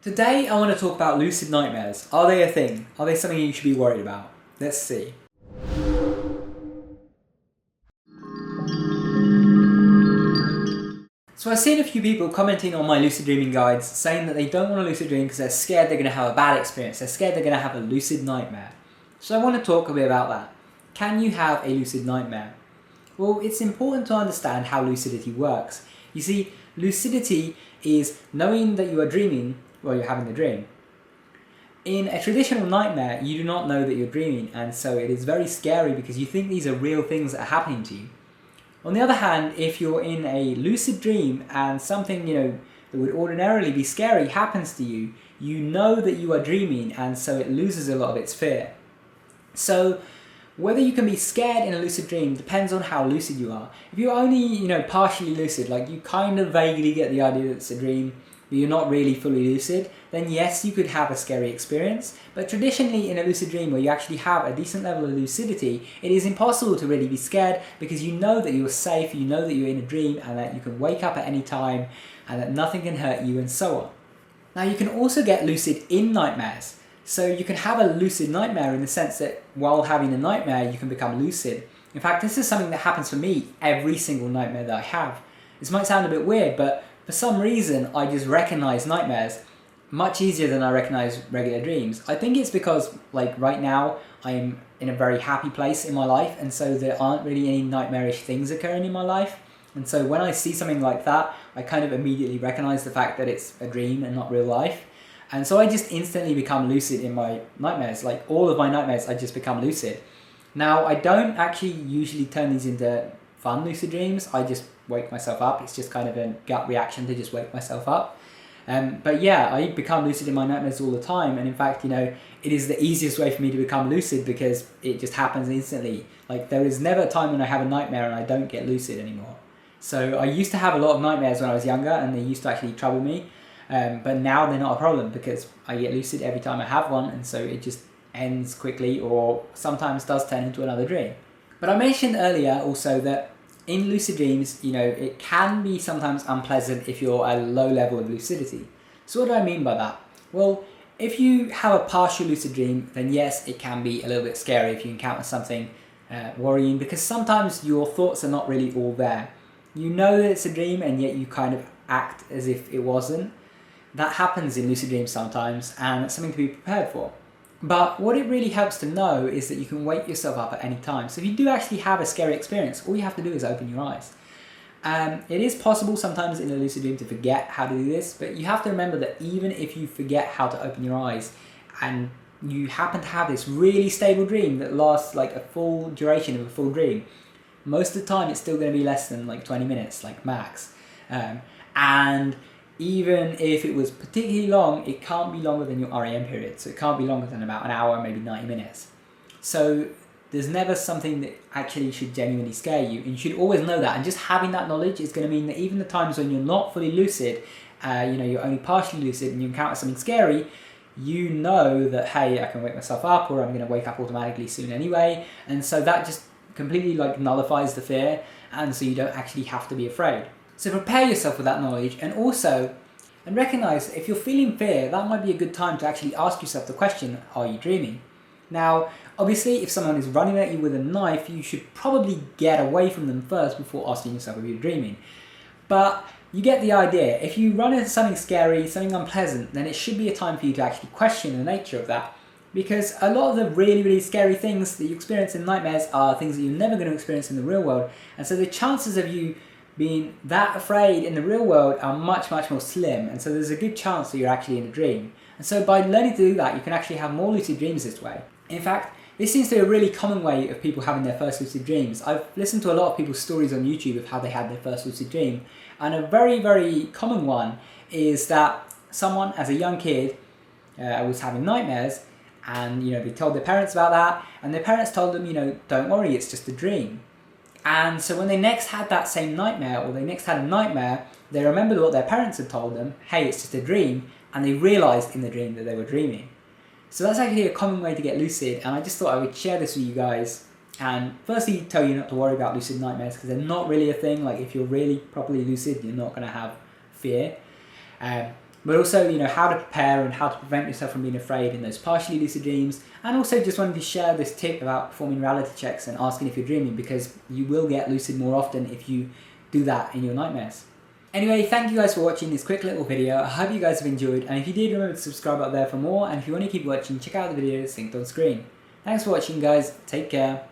Today I want to talk about lucid nightmares. Are they a thing? Are they something you should be worried about? Let's see. So I've seen a few people commenting on my lucid dreaming guides saying that they don't want to lucid dream because they're scared they're going to have a bad experience. They're scared they're going to have a lucid nightmare. So I want to talk a bit about that. Can you have a lucid nightmare? Well, it's important to understand how lucidity works. You see, lucidity is knowing that you are dreaming while you're having the dream. In a traditional nightmare, you do not know that you're dreaming, and so it is very scary because you think these are real things that are happening to you. On the other hand, if you're in a lucid dream and something, that would ordinarily be scary happens to you, you know that you are dreaming, and so it loses a lot of its fear. So whether you can be scared in a lucid dream depends on how lucid you are. If you're only, partially lucid, like you kind of vaguely get the idea that it's a dream, but you're not really fully lucid, then yes, you could have a scary experience. But traditionally in a lucid dream where you actually have a decent level of lucidity, it is impossible to really be scared because you know that you're safe, you know that you're in a dream and that you can wake up at any time and that nothing can hurt you and so on. Now you can also get lucid in nightmares. So you can have a lucid nightmare in the sense that while having a nightmare you can become lucid. In fact, this is something that happens for me every single nightmare that I have. This might sound a bit weird, but for some reason I just recognize nightmares much easier than I recognize regular dreams. I think it's because right now I'm in a very happy place in my life, and so there aren't really any nightmarish things occurring in my life. And so when I see something like that, I kind of immediately recognize the fact that it's a dream and not real life. And so I just instantly become lucid in my nightmares. Like all of my nightmares, I just become lucid. Now, I don't actually usually turn these into fun lucid dreams. I just wake myself up. It's just kind of a gut reaction to just wake myself up. But yeah, I become lucid in my nightmares all the time. And in fact, it is the easiest way for me to become lucid because it just happens instantly. Like there is never a time when I have a nightmare and I don't get lucid anymore. So I used to have a lot of nightmares when I was younger and they used to actually trouble me. But now they're not a problem because I get lucid every time I have one, and so it just ends quickly or sometimes does turn into another dream. But I mentioned earlier also that in lucid dreams, it can be sometimes unpleasant if you're at a low level of lucidity. So what do I mean by that? Well, if you have a partial lucid dream, then yes, it can be a little bit scary if you encounter something worrying, because sometimes your thoughts are not really all there. You know that it's a dream and yet you kind of act as if it wasn't. That happens in lucid dreams sometimes, and it's something to be prepared for. But what it really helps to know is that you can wake yourself up at any time. So if you do actually have a scary experience, all you have to do is open your eyes. It is possible sometimes in a lucid dream to forget how to do this, but you have to remember that even if you forget how to open your eyes and you happen to have this really stable dream that lasts like a full duration of a full dream, most of the time it's still going to be less than 20 minutes, max. And even if it was particularly long, it can't be longer than your REM period. So it can't be longer than about an hour, maybe 90 minutes. So there's never something that actually should genuinely scare you. And you should always know that. And just having that knowledge is going to mean that even the times when you're not fully lucid, you're only partially lucid and you encounter something scary, you know that, hey, I can wake myself up, or I'm going to wake up automatically soon anyway. And so that just completely nullifies the fear. And so you don't actually have to be afraid. So prepare yourself with that knowledge, and recognize that if you're feeling fear, that might be a good time to actually ask yourself the question, are you dreaming? Now, obviously, if someone is running at you with a knife, you should probably get away from them first before asking yourself if you're dreaming. But you get the idea. If you run into something scary, something unpleasant, then it should be a time for you to actually question the nature of that. Because a lot of the really, really scary things that you experience in nightmares are things that you're never going to experience in the real world. And so the chances of you being that afraid in the real world are much, much more slim, and so there's a good chance that you're actually in a dream. And so by learning to do that, you can actually have more lucid dreams this way. In fact, this seems to be a really common way of people having their first lucid dreams. I've listened to a lot of people's stories on YouTube of how they had their first lucid dream, and a very, very common one is that someone, as a young kid, was having nightmares, and they told their parents about that, and their parents told them, don't worry, it's just a dream. And so when they next had that same nightmare, or they next had a nightmare, they remembered what their parents had told them, hey, it's just a dream, and they realised in the dream that they were dreaming. So that's actually a common way to get lucid, and I just thought I would share this with you guys, and firstly tell you not to worry about lucid nightmares, because they're not really a thing. If you're really properly lucid, you're not going to have fear. but also, you know, how to prepare and how to prevent yourself from being afraid in those partially lucid dreams. And also just wanted to share this tip about performing reality checks and asking if you're dreaming, because you will get lucid more often if you do that in your nightmares. Anyway, thank you guys for watching this quick little video. I hope you guys have enjoyed, and if you did, remember to subscribe up there for more, and if you want to keep watching, check out the videos linked on screen. Thanks for watching guys, take care.